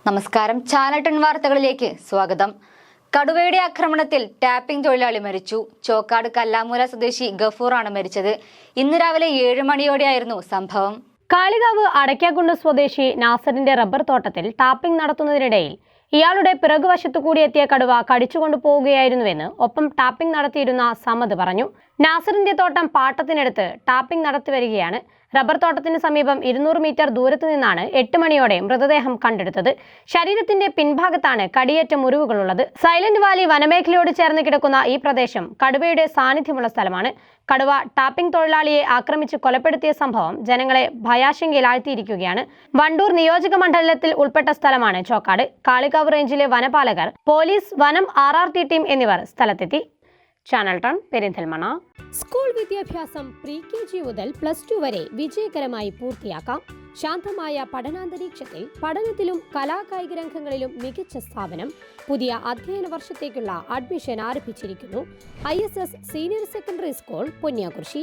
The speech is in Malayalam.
നമസ്കാരം. ചാനൽ വാർത്തകളിലേക്ക് സ്വാഗതം. കടുവയുടെ ആക്രമണത്തിൽ ടാപ്പിംഗ് തൊഴിലാളി മരിച്ചു. ചോക്കാട് കല്ലാമൂല സ്വദേശി ഗഫൂറാണ് മരിച്ചത്. ഇന്ന് രാവിലെ 7 മണിയോടെയായിരുന്നു സംഭവം. കാളികാവ് അടയ്ക്കാകുണ്ട് സ്വദേശി നാസറിന്റെ റബ്ബർ തോട്ടത്തിൽ ടാപ്പിംഗ് നടത്തുന്നതിനിടയിൽ ഇയാളുടെ പിറകുവശത്തു കൂടി എത്തിയ കടുവ കടിച്ചുകൊണ്ടു പോവുകയായിരുന്നുവെന്ന് ഒപ്പം ടാപ്പിംഗ് നടത്തിയിരുന്ന സമദ് പറഞ്ഞു. നാസറിന്റെ തോട്ടം പാട്ടത്തിനെടുത്ത് ടാപ്പിംഗ് നടത്തി വരികയാണ്. റബ്ബർ തോട്ടത്തിന് സമീപം 200 മീറ്റർ ദൂരത്തു നിന്നാണ് 8 മണിയോടെ മൃതദേഹം കണ്ടെടുത്തത്. ശരീരത്തിന്റെ പിൻഭാഗത്താണ് കടിയേറ്റ മുറിവുകളുള്ളത്. സൈലന്റ് വാലി വനമേഖലയോട് ചേർന്ന് കിടക്കുന്ന ഈ പ്രദേശം കടുവയുടെ സാന്നിധ്യമുള്ള സ്ഥലമാണ്. കടുവ ടാപ്പിംഗ് തൊഴിലാളിയെ ആക്രമിച്ച് കൊലപ്പെടുത്തിയ സംഭവം ജനങ്ങളെ ഭയാശങ്കയിലാഴ്ത്തിയിരിക്കുകയാണ്. വണ്ടൂർ നിയോജക മണ്ഡലത്തിൽ ഉൾപ്പെട്ട സ്ഥലമാണ് ചോക്കാട്. കാളികാവ് റേഞ്ചിലെ വനപാലകർ, പോലീസ്, വനം, RRT ടീം എന്നിവർ സ്ഥലത്തെത്തി. Channel ton Perinthalmanna. സ്കൂൾ വിദ്യാഭ്യാസം pre-KG മുതൽ +2 വരെ വിജയകരമായി പൂർത്തിയാക്കാം. ശാന്തമായ പഠനാന്തരീക്ഷത്തിൽ പഠനത്തിലും കലാകായിക രംഗങ്ങളിലും മികച്ച സ്ഥാപനം. പുതിയ അധ്യയന വർഷത്തേക്കുള്ള അഡ്മിഷൻ ആരംഭിച്ചിരിക്കുന്നു. ISS senior secondary school, Ponniyakurissi.